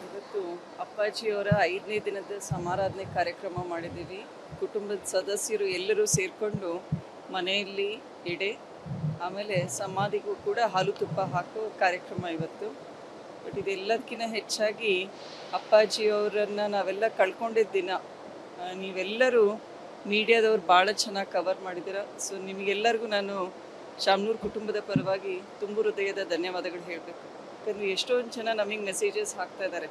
ಇವತ್ತು ಅಪ್ಪಾಜಿಯವರ 5ನೇ ದಿನದ ಸಮಾರಾಧನೆ ಕಾರ್ಯಕ್ರಮ ಮಾಡಿದ್ದೀವಿ. ಕುಟುಂಬದ ಸದಸ್ಯರು ಎಲ್ಲರೂ ಸೇರಿಕೊಂಡು ಮನೆಯಲ್ಲಿ ಎಡೆ ಆಮೇಲೆ ಸಮಾಧಿಗೂ ಕೂಡ ಹಾಲು ತುಪ್ಪ ಹಾಕೋ ಕಾರ್ಯಕ್ರಮ ಇವತ್ತು. ಬಟ್ ಇದೆಲ್ಲದಕ್ಕಿಂತ ಹೆಚ್ಚಾಗಿ ಅಪ್ಪಾಜಿಯವರನ್ನು ನಾವೆಲ್ಲ ಕಳ್ಕೊಂಡಿದ್ದ ದಿನ. ನೀವೆಲ್ಲರೂ ಮೀಡಿಯಾದವ್ರು ಭಾಳ ಚೆನ್ನಾಗಿ ಕವರ್ ಮಾಡಿದ್ದೀರ. ಸೊ ನಿಮಗೆಲ್ಲರಿಗೂ ನಾನು ಶಾಮನೂರು ಕುಟುಂಬದ ಪರವಾಗಿ ತುಂಬು ಹೃದಯದ ಧನ್ಯವಾದಗಳು ಹೇಳಬೇಕು. ಯಾಕಂದರೆ ಎಷ್ಟೊಂದು ಜನ ನಮಗೆ ಮೆಸೇಜಸ್ ಹಾಕ್ತಾ ಇದ್ದಾರೆ.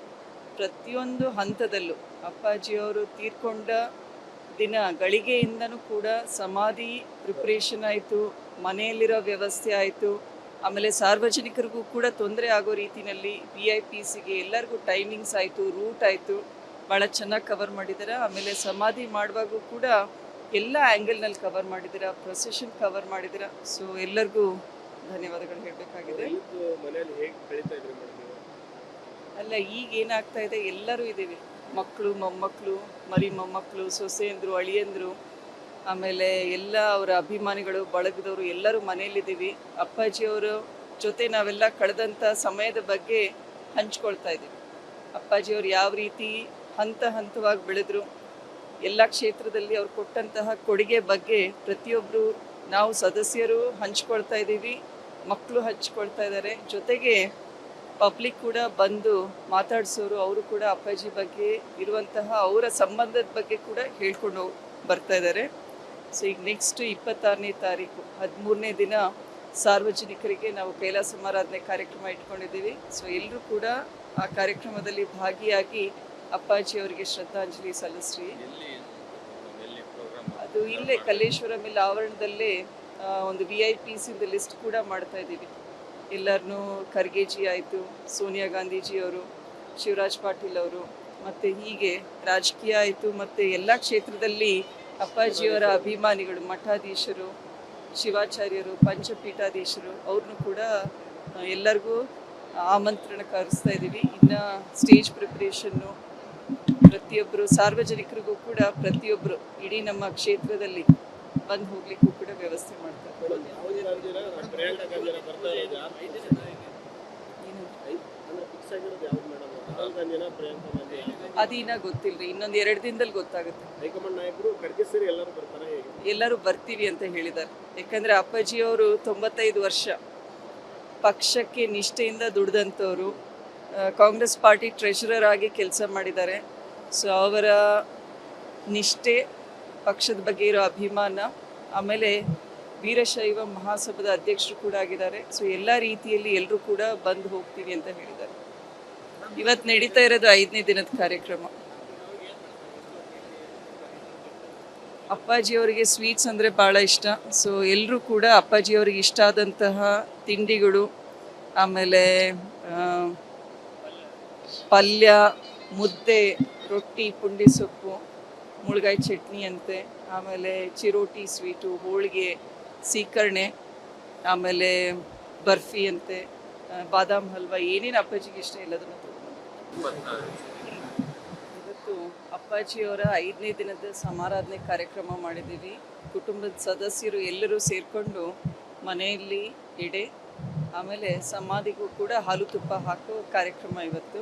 ಪ್ರತಿಯೊಂದು ಹಂತದಲ್ಲೂ ಅಪ್ಪಾಜಿಯವರು ತೀರ್ಕೊಂಡ ದಿನ ಗಳಿಗೆಯಿಂದನೂ ಕೂಡ ಸಮಾಧಿ ಪ್ರಿಪ್ರೇಷನ್ ಆಯಿತು, ಮನೆಯಲ್ಲಿರೋ ವ್ಯವಸ್ಥೆ ಆಯಿತು, ಆಮೇಲೆ ಸಾರ್ವಜನಿಕರಿಗೂ ಕೂಡ ತೊಂದರೆ ಆಗೋ ರೀತಿಯಲ್ಲಿ VIP ಎಲ್ಲರಿಗೂ ಟೈಮಿಂಗ್ಸ್ ಆಯಿತು, ರೂಟ್ ಆಯಿತು, ಭಾಳ ಚೆನ್ನಾಗಿ ಕವರ್ ಮಾಡಿದ್ದಾರೆ. ಆಮೇಲೆ ಸಮಾಧಿ ಮಾಡುವಾಗೂ ಕೂಡ ಎಲ್ಲ ಆ್ಯಂಗಲ್ನಲ್ಲಿ ಕವರ್ ಮಾಡಿದ್ದೀರಾ, ಪ್ರೊಸೆಷನ್ ಕವರ್ ಮಾಡಿದ್ದೀರಾ. ಸೊ ಎಲ್ಲರಿಗೂ ಧನ್ಯವಾದಗಳು ಹೇಳಬೇಕಾಗಿದೆ. ಅಲ್ಲ, ಈಗ ಏನಾಗ್ತಾ ಇದೆ, ಎಲ್ಲರೂ ಇದ್ದೀವಿ, ಮಕ್ಕಳು, ಮೊಮ್ಮಕ್ಕಳು, ಮರಿ ಮೊಮ್ಮಕ್ಕಳು, ಸೊಸೆಯಂದರು, ಅಳಿಯಂದರು, ಆಮೇಲೆ ಎಲ್ಲ ಅವರ ಅಭಿಮಾನಿಗಳು, ಬಳಗದವರು ಎಲ್ಲರೂ ಮನೆಯಲ್ಲಿದ್ದೀವಿ. ಅಪ್ಪಾಜಿಯವರ ಜೊತೆ ನಾವೆಲ್ಲ ಕಳೆದಂಥ ಸಮಯದ ಬಗ್ಗೆ ಹಂಚ್ಕೊಳ್ತಾ ಇದ್ದೀವಿ. ಅಪ್ಪಾಜಿಯವರು ಯಾವ ರೀತಿ ಹಂತ ಹಂತವಾಗಿ ಬೆಳೆದ್ರು, ಎಲ್ಲ ಕ್ಷೇತ್ರದಲ್ಲಿ ಅವ್ರು ಕೊಟ್ಟಂತಹ ಕೊಡುಗೆ ಬಗ್ಗೆ ಪ್ರತಿಯೊಬ್ಬರು ನಾವು ಸದಸ್ಯರು ಹಂಚ್ಕೊಳ್ತಾ ಇದ್ದೀವಿ, ಮಕ್ಕಳು ಹಂಚ್ಕೊಳ್ತಾ ಇದ್ದಾರೆ. ಜೊತೆಗೆ ಪಬ್ಲಿಕ್ ಕೂಡ ಬಂದು ಮಾತಾಡಿಸೋರು, ಅವರು ಕೂಡ ಅಪ್ಪಾಜಿ ಬಗ್ಗೆ ಇರುವಂತಹ ಅವರ ಸಂಬಂಧದ ಬಗ್ಗೆ ಕೂಡ ಹೇಳ್ಕೊಂಡು ಬರ್ತಾ ಇದ್ದಾರೆ. ಸೊ ಈಗ ನೆಕ್ಸ್ಟ್ 26ನೇ ತಾರೀಕು 13ನೇ ದಿನ ಸಾರ್ವಜನಿಕರಿಗೆ ನಾವು ಕೈಲಾಸ ಸಮಾರಾಧನೆ ಕಾರ್ಯಕ್ರಮ ಇಟ್ಕೊಂಡಿದ್ದೀವಿ. ಸೊ ಎಲ್ಲರೂ ಕೂಡ ಆ ಕಾರ್ಯಕ್ರಮದಲ್ಲಿ ಭಾಗಿಯಾಗಿ ಅಪ್ಪಾಜಿಯವರಿಗೆ ಶ್ರದ್ಧಾಂಜಲಿ ಸಲ್ಲಿಸ್ರಿ. ಅದು ಇಲ್ಲೇ ಕಲ್ಲೇಶ್ವರ ಮಿಲ್ ಆವರಣದಲ್ಲೇ ಒಂದು VIPs ಲಿಸ್ಟ್ ಕೂಡ ಮಾಡ್ತಾ ಇದ್ದೀವಿ. ಎಲ್ಲರನ್ನೂ ಖರ್ಗೆಜಿ ಆಯಿತು, ಸೋನಿಯಾ ಗಾಂಧೀಜಿಯವರು, ಶಿವರಾಜ್ ಪಾಟೀಲ್ ಅವರು, ಮತ್ತು ಹೀಗೆ ರಾಜಕೀಯ ಆಯಿತು, ಮತ್ತು ಎಲ್ಲ ಕ್ಷೇತ್ರದಲ್ಲಿ ಅಪ್ಪಾಜಿಯವರ ಅಭಿಮಾನಿಗಳು, ಮಠಾಧೀಶರು, ಶಿವಾಚಾರ್ಯರು, ಪಂಚಪೀಠಾಧೀಶರು ಅವ್ರನ್ನೂ ಕೂಡ ಎಲ್ಲರಿಗೂ ಆಮಂತ್ರಣ ಕರೆಸ್ತಾ ಇದ್ದೀವಿ. ಇನ್ನು ಸ್ಟೇಜ್ ಪ್ರಿಪ್ರೇಷನ್ನು ಪ್ರತಿಯೊಬ್ಬರು ಸಾರ್ವಜನಿಕರಿಗೂ ಕೂಡ ಪ್ರತಿಯೊಬ್ಬರು ಇಡೀ ನಮ್ಮ ಕ್ಷೇತ್ರದಲ್ಲಿ ಬಂದು ಹೋಗ್ಲಿಕ್ಕೂ ಕೂಡ ವ್ಯವಸ್ಥೆ ಮಾಡ್ತಾರೆ. ಅದಿನ್ನ ಗೊತ್ತಿಲ್ರಿ, ಇನ್ನೊಂದು 2 ದಿನದಲ್ಲಿ ಗೊತ್ತಾಗುತ್ತೆ. ಎಲ್ಲರೂ ಬರ್ತೀವಿ ಅಂತ ಹೇಳಿದ್ದಾರೆ. ಯಾಕಂದ್ರೆ ಅಪ್ಪಾಜಿಯವರು 95 ವರ್ಷ ಪಕ್ಷಕ್ಕೆ ನಿಷ್ಠೆಯಿಂದ ದುಡಿದಂಥವ್ರು, ಕಾಂಗ್ರೆಸ್ ಪಾರ್ಟಿ ಟ್ರೆಷರರ್ ಆಗಿ ಕೆಲಸ ಮಾಡಿದ್ದಾರೆ. ಸೊ ಅವರ ನಿಷ್ಠೆ, ಪಕ್ಷದ ಬಗ್ಗೆ ಇರೋ ಅಭಿಮಾನ, ಆಮೇಲೆ ವೀರಶೈವ ಮಹಾಸಭಾದ ಅಧ್ಯಕ್ಷರು ಕೂಡ ಆಗಿದ್ದಾರೆ. ಸೊ ಎಲ್ಲ ರೀತಿಯಲ್ಲಿ ಎಲ್ಲರೂ ಕೂಡ ಬಂದು ಹೋಗ್ತೀವಿ ಅಂತ ಹೇಳಿದ್ದಾರೆ. ಇವತ್ತು ನಡೀತಾ ಇರೋದು 5ನೇ ದಿನದ ಕಾರ್ಯಕ್ರಮ. ಅಪ್ಪಾಜಿಯವರಿಗೆ ಸ್ವೀಟ್ಸ್ ಅಂದರೆ ಭಾಳ ಇಷ್ಟ. ಸೊ ಎಲ್ಲರೂ ಕೂಡ ಅಪ್ಪಾಜಿಯವರಿಗೆ ಇಷ್ಟ ಆದಂತಹ ತಿಂಡಿಗಳು, ಆಮೇಲೆ ಪಲ್ಯ, ಮುದ್ದೆ, ರೊಟ್ಟಿ, ಪುಂಡಿ ಸೊಪ್ಪು, ಮುಳ್ಗಾಯಿ ಚಟ್ನಿ ಅಂತೆ, ಆಮೇಲೆ ಚಿರೋಟಿ ಸ್ವೀಟು, ಹೋಳಿಗೆ, ಸೀಕರಣೆ, ಆಮೇಲೆ ಬರ್ಫಿ ಅಂತೆ, ಬಾದಾಮ್ ಹಲ್ವಾ, ಏನೇನು ಅಪ್ಪಾಜಿಗೆ ಇಷ್ಟ ಎಲ್ಲದನ್ನು ತಗೊಂಡು ಇವತ್ತು ಅಪ್ಪಾಜಿಯವರ 5ನೇ ದಿನದ ಸಮಾರಾಧನೆ ಕಾರ್ಯಕ್ರಮ ಮಾಡಿದ್ದೀವಿ. ಕುಟುಂಬದ ಸದಸ್ಯರು ಎಲ್ಲರೂ ಸೇರಿಕೊಂಡು ಮನೆಯಲ್ಲಿ ಎಡೆ ಆಮೇಲೆ ಸಮಾಧಿಗೂ ಕೂಡ ಹಾಲು ತುಪ್ಪ ಹಾಕೋ ಕಾರ್ಯಕ್ರಮ ಇವತ್ತು.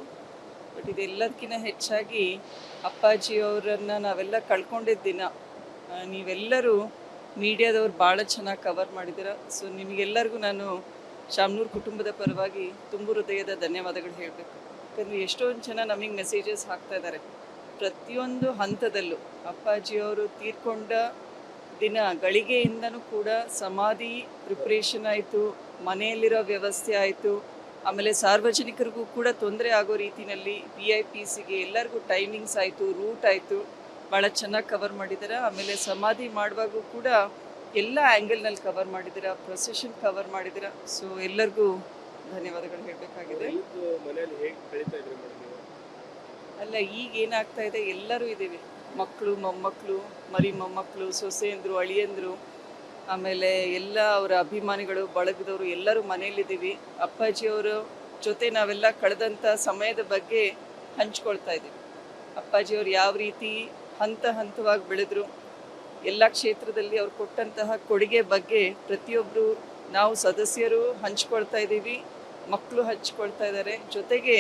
ಬಟ್ ಇದೆಲ್ಲದಕ್ಕಿಂತ ಹೆಚ್ಚಾಗಿ ಅಪ್ಪಾಜಿಯವರನ್ನು ನಾವೆಲ್ಲ ಕಳ್ಕೊಂಡಿದ್ದ ದಿನ. ನೀವೆಲ್ಲರೂ ಮೀಡಿಯಾದವ್ರು ಭಾಳ ಚೆನ್ನಾಗಿ ಕವರ್ ಮಾಡಿದ್ದೀರ. ಸೊ ನಿಮಗೆಲ್ಲರಿಗೂ ನಾನು ಶಾಮನೂರು ಕುಟುಂಬದ ಪರವಾಗಿ ತುಂಬು ಹೃದಯದ ಧನ್ಯವಾದಗಳು ಹೇಳಬೇಕು. ಯಾಕಂದರೆ ಎಷ್ಟೊಂದು ಜನ ನಮಗೆ ಮೆಸೇಜಸ್ ಹಾಕ್ತಾ ಇದ್ದಾರೆ. ಪ್ರತಿಯೊಂದು ಹಂತದಲ್ಲೂ ಅಪ್ಪಾಜಿಯವರು ತೀರ್ಕೊಂಡ ದಿನ ಗಳಿಗೆಯಿಂದನೂ ಕೂಡ ಸಮಾಧಿ ಪ್ರಿಪ್ರೇಷನ್ ಆಯಿತು, ಮನೆಯಲ್ಲಿರೋ ವ್ಯವಸ್ಥೆ ಆಯಿತು, ಆಮೇಲೆ ಸಾರ್ವಜನಿಕರಿಗೂ ಕೂಡ ತೊಂದರೆ ಆಗೋ ರೀತಿಯಲ್ಲಿ VIP ಎಲ್ಲರಿಗೂ ಟೈಮಿಂಗ್ಸ್ ಆಯಿತು, ರೂಟ್ ಆಯಿತು, ಭಾಳ ಚೆನ್ನಾಗಿ ಕವರ್ ಮಾಡಿದ್ದೀರಾ. ಆಮೇಲೆ ಸಮಾಧಿ ಮಾಡುವಾಗೂ ಕೂಡ ಎಲ್ಲ ಆ್ಯಂಗಲ್ನಲ್ಲಿ ಕವರ್ ಮಾಡಿದ್ದೀರಾ, ಪ್ರೊಸೆಷನ್ ಕವರ್ ಮಾಡಿದ್ದೀರಾ. ಸೊ ಎಲ್ಲರಿಗೂ ಧನ್ಯವಾದಗಳು ಹೇಳಬೇಕಾಗಿದೆ. ಅಲ್ಲ, ಈಗ ಏನಾಗ್ತಾ ಇದೆ, ಎಲ್ಲರೂ ಇದ್ದೀವಿ, ಮಕ್ಕಳು, ಮೊಮ್ಮಕ್ಕಳು, ಮರಿ ಮೊಮ್ಮಕ್ಕಳು, ಸೊಸೆಯಂದರು, ಅಳಿಯಂದರು, ಆಮೇಲೆ ಎಲ್ಲ ಅವರ ಅಭಿಮಾನಿಗಳು, ಬಳಗದವರು ಎಲ್ಲರೂ ಮನೆಯಲ್ಲಿದ್ದೀವಿ. ಅಪ್ಪಾಜಿಯವರ ಜೊತೆ ನಾವೆಲ್ಲ ಕಳೆದಂಥ ಸಮಯದ ಬಗ್ಗೆ ಹಂಚ್ಕೊಳ್ತಾ ಇದ್ದೀವಿ. ಅಪ್ಪಾಜಿಯವರು ಯಾವ ರೀತಿ ಹಂತ ಹಂತವಾಗಿ ಬೆಳೆದ್ರು, ಎಲ್ಲ ಕ್ಷೇತ್ರದಲ್ಲಿ ಅವ್ರು ಕೊಟ್ಟಂತಹ ಕೊಡುಗೆ ಬಗ್ಗೆ ಪ್ರತಿಯೊಬ್ಬರು ನಾವು ಸದಸ್ಯರು ಹಂಚ್ಕೊಳ್ತಾ ಇದ್ದೀವಿ, ಮಕ್ಕಳು ಹಂಚ್ಕೊಳ್ತಾ ಇದ್ದಾರೆ. ಜೊತೆಗೆ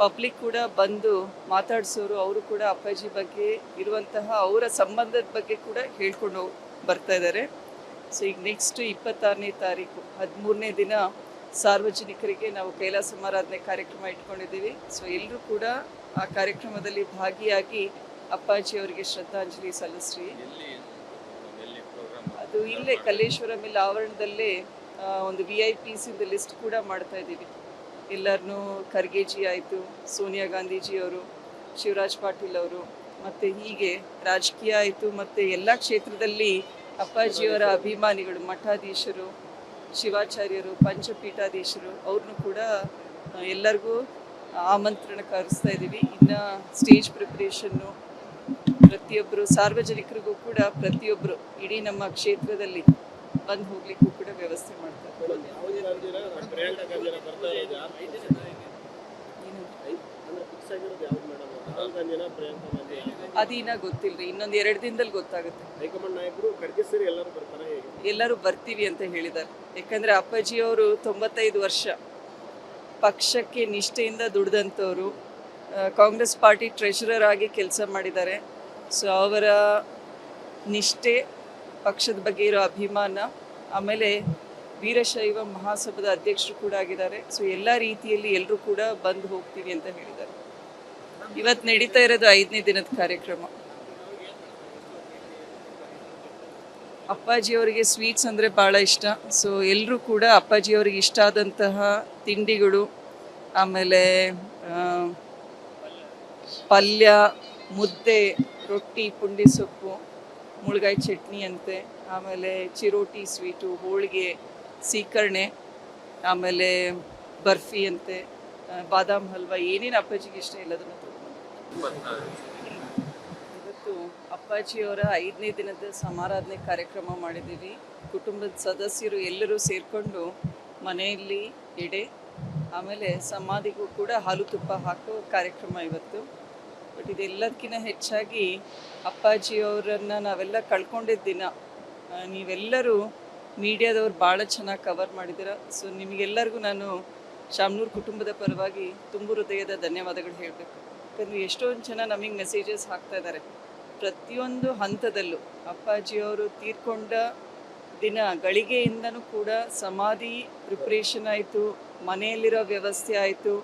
ಪಬ್ಲಿಕ್ ಕೂಡ ಬಂದು ಮಾತಾಡ್ಸೋರು, ಅವರು ಕೂಡ ಅಪ್ಪಾಜಿ ಬಗ್ಗೆ ಇರುವಂತಹ ಅವರ ಸಂಬಂಧದ ಬಗ್ಗೆ ಕೂಡ ಹೇಳ್ಕೊಂಡು ಬರ್ತಾ ಇದ್ದಾರೆ. ಸೊ ಈಗ ನೆಕ್ಸ್ಟ್ 26ನೇ ತಾರೀಕು 13ನೇ ದಿನ ಸಾರ್ವಜನಿಕರಿಗೆ ನಾವು ಕೈಲಾಸ ಸಮಾರಾಧನೆ ಕಾರ್ಯಕ್ರಮ ಇಟ್ಕೊಂಡಿದ್ದೀವಿ. ಸೊ ಎಲ್ಲರೂ ಕೂಡ ಆ ಕಾರ್ಯಕ್ರಮದಲ್ಲಿ ಭಾಗಿಯಾಗಿ ಅಪ್ಪಾಜಿ ಅವರಿಗೆ ಶ್ರದ್ಧಾಂಜಲಿ ಸಲ್ಲಿಸ್ರಿ. ಅದು ಇಲ್ಲೇ ಕಲ್ಲೇಶ್ವರ ಮಿಲ್ ಆವರಣದಲ್ಲೇ ಒಂದು VIPs ಲಿಸ್ಟ್ ಕೂಡ ಮಾಡ್ತಾ ಇದ್ದೀವಿ. ಎಲ್ಲರನ್ನೂ ಖರ್ಗೆಜಿ ಆಯಿತು, ಸೋನಿಯಾ ಗಾಂಧೀಜಿಯವರು, ಶಿವರಾಜ್ ಪಾಟೀಲ್ ಅವರು, ಮತ್ತು ಹೀಗೆ ರಾಜಕೀಯ ಆಯಿತು, ಮತ್ತು ಎಲ್ಲ ಕ್ಷೇತ್ರದಲ್ಲಿ ಅಪ್ಪಾಜಿಯವರ ಅಭಿಮಾನಿಗಳು, ಮಠಾಧೀಶರು, ಶಿವಾಚಾರ್ಯರು, ಪಂಚಪೀಠಾಧೀಶರು ಅವ್ರನ್ನೂ ಕೂಡ ಎಲ್ಲರಿಗೂ ಆಮಂತ್ರಣ ಕರೆಸ್ತಾ ಇದ್ದೀವಿ. ಇನ್ನು ಸ್ಟೇಜ್ ಪ್ರಿಪ್ರೇಷನ್ನು ಪ್ರತಿಯೊಬ್ಬರು ಸಾರ್ವಜನಿಕರಿಗೂ ಕೂಡ ಪ್ರತಿಯೊಬ್ಬರು ಇಡೀ ನಮ್ಮ ಕ್ಷೇತ್ರದಲ್ಲಿ ಬಂದು ಹೋಗ್ಲಿಕ್ಕೂ ಕೂಡ ವ್ಯವಸ್ಥೆ ಮಾಡ್ತಾರೆ. ಅದಿನ್ನ ಗೊತ್ತಿಲ್ರಿ, ಇನ್ನೊಂದು 2 ದಿನದಲ್ಲಿ ಗೊತ್ತಾಗುತ್ತೆ. ಹೈಕಮಾಂಡ್ ನಾಯಕರು ಖರ್ಗೆ ಸೇರಿ ಎಲ್ಲರೂ ಬರ್ತಾರೆ, ಎಲ್ಲರೂ ಬರ್ತೀವಿ ಅಂತ ಹೇಳಿದ್ದಾರೆ. ಯಾಕಂದ್ರೆ ಅಪ್ಪಾಜಿಯವರು 95 ವರ್ಷ ಪಕ್ಷಕ್ಕೆ ನಿಷ್ಠೆಯಿಂದ ದುಡಿದಂಥವ್ರು, ಕಾಂಗ್ರೆಸ್ ಪಾರ್ಟಿ ಟ್ರೆಷರರ್ ಆಗಿ ಕೆಲಸ ಮಾಡಿದ್ದಾರೆ. ಸೊ ಅವರ ನಿಷ್ಠೆ, ಪಕ್ಷದ ಬಗ್ಗೆ ಇರೋ ಅಭಿಮಾನ, ಆಮೇಲೆ ವೀರಶೈವ ಮಹಾಸಭಾದ ಅಧ್ಯಕ್ಷರು ಕೂಡ ಆಗಿದ್ದಾರೆ. ಸೊ ಎಲ್ಲ ರೀತಿಯಲ್ಲಿ ಎಲ್ಲರೂ ಕೂಡ ಬಂದು ಹೋಗ್ತೀವಿ ಅಂತ ಹೇಳಿದ್ದಾರೆ. ಇವತ್ತು ನಡೀತಾ ಇರೋದು 5ನೇ ದಿನದ ಕಾರ್ಯಕ್ರಮ. ಅಪ್ಪಾಜಿಯವರಿಗೆ ಸ್ವೀಟ್ಸ್ ಅಂದರೆ ಭಾಳ ಇಷ್ಟ. ಸೊ ಎಲ್ಲರೂ ಕೂಡ ಅಪ್ಪಾಜಿಯವರಿಗೆ ಇಷ್ಟ ಆದಂತಹ ತಿಂಡಿಗಳು, ಆಮೇಲೆ ಪಲ್ಯ, ಮುದ್ದೆ, ರೊಟ್ಟಿ, ಪುಂಡಿ ಸೊಪ್ಪು, ಮುಳ್ಗಾಯಿ ಚಟ್ನಿ ಅಂತೆ, ಆಮೇಲೆ ಚಿರೋಟಿ ಸ್ವೀಟು, ಹೋಳಿಗೆ, ಸೀಕರಣೆ, ಆಮೇಲೆ ಬರ್ಫಿ ಅಂತೆ, ಬಾದಾಮ್ ಹಲ್ವಾ, ಏನೇನು ಅಪ್ಪಾಜಿಗೆ ಇಷ್ಟ ಎಲ್ಲದನ್ನು ತೊಗೊಂಡು ಇವತ್ತು ಅಪ್ಪಾಜಿಯವರ 5ನೇ ದಿನದ ಸಮಾರಾಧನೆ ಕಾರ್ಯಕ್ರಮ ಮಾಡಿದ್ದೀವಿ. ಕುಟುಂಬದ ಸದಸ್ಯರು ಎಲ್ಲರೂ ಸೇರಿಕೊಂಡು ಮನೆಯಲ್ಲಿ ಎಡೆ, ಆಮೇಲೆ ಸಮಾಧಿಗೂ ಕೂಡ ಹಾಲು ತುಪ್ಪ ಹಾಕೋ ಕಾರ್ಯಕ್ರಮ ಇವತ್ತು. ಬಟ್ ಇದೆಲ್ಲದಕ್ಕಿಂತ ಹೆಚ್ಚಾಗಿ ಅಪ್ಪಾಜಿಯವರನ್ನು ನಾವೆಲ್ಲ ಕಳ್ಕೊಂಡಿದ್ದ ದಿನ. ನೀವೆಲ್ಲರೂ ಮೀಡಿಯಾದವ್ರು ಭಾಳ ಚೆನ್ನಾಗಿ ಕವರ್ ಮಾಡಿದ್ದೀರ. ಸೊ ನಿಮಗೆಲ್ಲರಿಗೂ ನಾನು ಶಾಮನೂರು ಕುಟುಂಬದ ಪರವಾಗಿ ತುಂಬ ಹೃದಯದ ಧನ್ಯವಾದಗಳು ಹೇಳಬೇಕು. ಯಾಕಂದರೆ ಎಷ್ಟೊಂದು ಜನ ನಮಗೆ ಮೆಸೇಜಸ್ ಹಾಕ್ತಾ ಇದ್ದಾರೆ. ಪ್ರತಿಯೊಂದು ಹಂತದಲ್ಲೂ ಅಪ್ಪಾಜಿಯವರು ತೀರ್ಕೊಂಡ ದಿನ ಗಳಿಗೆಯಿಂದನೂ ಕೂಡ ಸಮಾಧಿ ಪ್ರಿಪ್ರೇಷನ್ ಆಯಿತು, ಮನೆಯಲ್ಲಿರೋ ವ್ಯವಸ್ಥೆ ಆಯಿತು,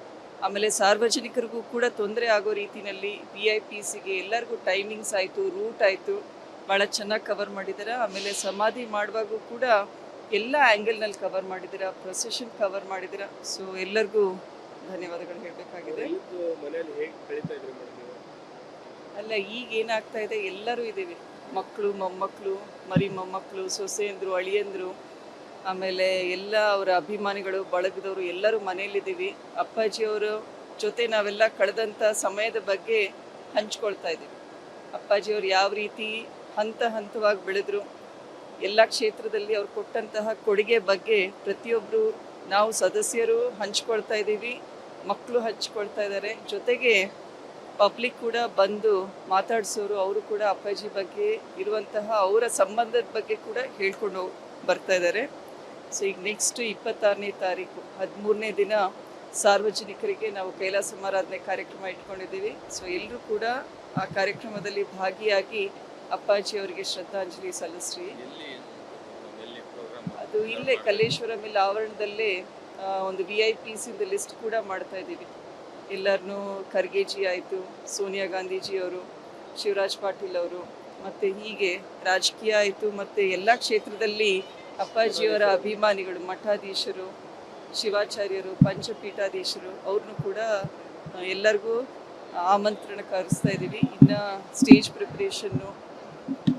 ಆಮೇಲೆ ಸಾರ್ವಜನಿಕರಿಗೂ ಕೂಡ ತೊಂದರೆ ಆಗೋ ರೀತಿಯಲ್ಲಿ VIPsಗೆ ಎಲ್ಲರಿಗೂ ಟೈಮಿಂಗ್ಸ್ ಆಯಿತು, ರೂಟ್ ಆಯಿತು, ಭಾಳ ಚೆನ್ನಾಗಿ ಕವರ್ ಮಾಡಿದ್ದಾರೆ. ಆಮೇಲೆ ಸಮಾಧಿ ಮಾಡುವಾಗೂ ಕೂಡ ಎಲ್ಲ ಆ್ಯಂಗಲ್ನಲ್ಲಿ ಕವರ್ ಮಾಡಿದ್ದೀರ, ಪ್ರೊಸೆಷನ್ ಕವರ್ ಮಾಡಿದ್ದೀರ. ಸೊ ಎಲ್ಲರಿಗೂ ಧನ್ಯವಾದಗಳು ಹೇಳಬೇಕಾಗಿದೆ. ಅಲ್ಲ, ಈಗ ಏನಾಗ್ತಾ ಇದೆ, ಎಲ್ಲರೂ ಇದ್ದೀವಿ, ಮಕ್ಕಳು, ಮೊಮ್ಮಕ್ಕಳು, ಮರಿ ಮೊಮ್ಮಕ್ಕಳು, ಸೊಸೆಯಂದರು, ಅಳಿಯಂದರು, ಆಮೇಲೆ ಎಲ್ಲ ಅವರ ಅಭಿಮಾನಿಗಳು, ಬಳಗದವರು ಎಲ್ಲರೂ ಮನೆಯಲ್ಲಿದ್ದೀವಿ. ಅಪ್ಪಾಜಿಯವರ ಜೊತೆ ನಾವೆಲ್ಲ ಕಳೆದಂಥ ಸಮಯದ ಬಗ್ಗೆ ಹಂಚ್ಕೊಳ್ತಾ ಇದ್ದೀವಿ. ಅಪ್ಪಾಜಿಯವರು ಯಾವ ರೀತಿ ಹಂತ ಹಂತವಾಗಿ ಬೆಳೆದ್ರು, ಎಲ್ಲ ಕ್ಷೇತ್ರದಲ್ಲಿ ಅವ್ರು ಕೊಟ್ಟಂತಹ ಕೊಡುಗೆ ಬಗ್ಗೆ ಪ್ರತಿಯೊಬ್ಬರು ನಾವು ಸದಸ್ಯರು ಹಂಚ್ಕೊಳ್ತಾ ಇದ್ದೀವಿ, ಮಕ್ಕಳು ಹಂಚ್ಕೊಳ್ತಾ ಇದ್ದಾರೆ. ಜೊತೆಗೆ ಪಬ್ಲಿಕ್ ಕೂಡ ಬಂದು ಮಾತಾಡ್ಸೋರು, ಅವರು ಕೂಡ ಅಪ್ಪಾಜಿ ಬಗ್ಗೆ ಇರುವಂತಹ ಅವರ ಸಂಬಂಧದ ಬಗ್ಗೆ ಕೂಡ ಹೇಳ್ಕೊಂಡು ಬರ್ತಾ ಇದ್ದಾರೆ. ಸೊ ಈಗ ನೆಕ್ಸ್ಟ್ 26ನೇ ತಾರೀಕು 13ನೇ ದಿನ ಸಾರ್ವಜನಿಕರಿಗೆ ನಾವು ಕೈಲಾಸ ಸಮಾರಾಧನೆ ಕಾರ್ಯಕ್ರಮ ಇಟ್ಕೊಂಡಿದ್ದೀವಿ. ಸೊ ಎಲ್ಲರೂ ಕೂಡ ಆ ಕಾರ್ಯಕ್ರಮದಲ್ಲಿ ಭಾಗಿಯಾಗಿ ಅಪ್ಪಾಜಿ ಅವರಿಗೆ ಶ್ರದ್ಧಾಂಜಲಿ ಸಲ್ಲಿಸ್ರಿ. ಅದು ಇಲ್ಲೇ ಕಲ್ಲೇಶ್ವರ ಮಿಲ್ ಆವರಣದಲ್ಲೇ ಒಂದು VIPs ಲಿಸ್ಟ್ ಕೂಡ ಮಾಡ್ತಾ ಇದ್ದೀವಿ. ಎಲ್ಲರನ್ನೂ ಖರ್ಗೆಜಿ ಆಯಿತು, ಸೋನಿಯಾ ಗಾಂಧೀಜಿಯವರು, ಶಿವರಾಜ್ ಪಾಟೀಲ್ ಅವರು, ಮತ್ತು ಹೀಗೆ ರಾಜಕೀಯ ಆಯಿತು, ಮತ್ತು ಎಲ್ಲ ಕ್ಷೇತ್ರದಲ್ಲಿ ಅಪ್ಪಾಜಿಯವರ ಅಭಿಮಾನಿಗಳು, ಮಠಾಧೀಶರು, ಶಿವಾಚಾರ್ಯರು, ಪಂಚಪೀಠಾಧೀಶರು ಅವ್ರನ್ನೂ ಕೂಡ ಎಲ್ಲರಿಗೂ ಆಮಂತ್ರಣ ಕರೆಸ್ತಾ ಇದ್ದೀವಿ. ಇನ್ನು ಸ್ಟೇಜ್ ಪ್ರಿಪ್ರೇಷನ್ನು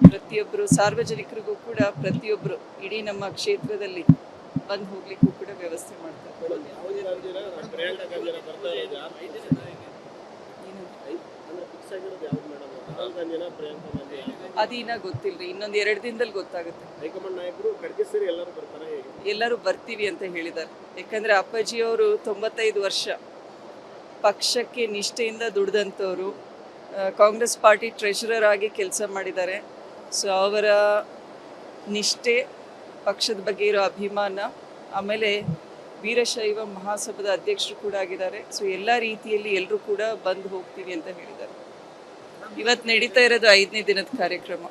ಪ್ರತಿಯೊಬ್ಬರು ಸಾರ್ವಜನಿಕರಿಗೂ ಕೂಡ ಪ್ರತಿಯೊಬ್ಬರು ಇಡೀ ನಮ್ಮ ಕ್ಷೇತ್ರದಲ್ಲಿ ಬಂದು ಹೋಗ್ಲಿಕ್ಕೂ ಕೂಡ ವ್ಯವಸ್ಥೆ ಮಾಡ್ತಾರೆ. ಅದಿನ್ನ ಗೊತ್ತಿಲ್ರಿ, ಇನ್ನೊಂದು 2 ದಿನದಲ್ಲಿ ಗೊತ್ತಾಗುತ್ತೆ. ಹೈಕಮಾಂಡ್ ನಾಯಕರು ಖರ್ಗೆ ಸೇರಿ ಎಲ್ಲರೂ ಬರ್ತಾರೆ, ಎಲ್ಲರೂ ಬರ್ತೀವಿ ಅಂತ ಹೇಳಿದ್ದಾರೆ. ಯಾಕಂದ್ರೆ ಅಪ್ಪಾಜಿಯವರು 95 ವರ್ಷ ಪಕ್ಷಕ್ಕೆ ನಿಷ್ಠೆಯಿಂದ ದುಡಿದಂಥವ್ರು, ಕಾಂಗ್ರೆಸ್ ಪಾರ್ಟಿ ಟ್ರೆಷರರ್ ಆಗಿ ಕೆಲಸ ಮಾಡಿದ್ದಾರೆ. ಸೊ ಅವರ ನಿಷ್ಠೆ, ಪಕ್ಷದ ಬಗ್ಗೆ ಇರೋ ಅಭಿಮಾನ, ಆಮೇಲೆ ವೀರಶೈವ ಮಹಾಸಭಾದ ಅಧ್ಯಕ್ಷರು ಕೂಡ ಆಗಿದ್ದಾರೆ. ಸೊ ಎಲ್ಲ ರೀತಿಯಲ್ಲಿ ಎಲ್ಲರೂ ಕೂಡ ಬಂದು ಹೋಗ್ತೀವಿ ಅಂತ ಹೇಳಿದ್ದಾರೆ. ಇವತ್ತು ನಡೀತಾ ಇರೋದು 5ನೇ ದಿನದ ಕಾರ್ಯಕ್ರಮ.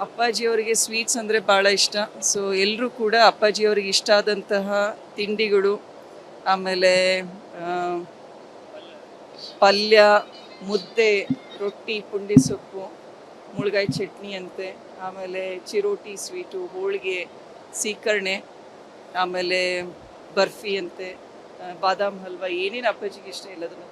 ಅಪ್ಪಾಜಿಯವರಿಗೆ ಸ್ವೀಟ್ಸ್ ಅಂದರೆ ಭಾಳ ಇಷ್ಟ. ಸೊ ಎಲ್ಲರೂ ಕೂಡ ಅಪ್ಪಾಜಿಯವರಿಗೆ ಇಷ್ಟ ಆದಂತಹ ತಿಂಡಿಗಳು, ಆಮೇಲೆ ಪಲ್ಯ, ಮುದ್ದೆ, ರೊಟ್ಟಿ, ಪುಂಡಿ ಸೊಪ್ಪು, ಮುಳ್ಗಾಯಿ ಚಟ್ನಿ ಅಂತೆ, ಆಮೇಲೆ ಚಿರೋಟಿ ಸ್ವೀಟು, ಹೋಳಿಗೆ, ಸೀಕರಣೆ, ಆಮೇಲೆ ಬರ್ಫಿ ಅಂತೆ, ಬಾದಾಮ್ ಹಲ್ವಾ, ಏನೇನು ಅಪ್ಪಾಜಿಗೆ ಇಷ್ಟ ಎಲ್ಲದನ್ನು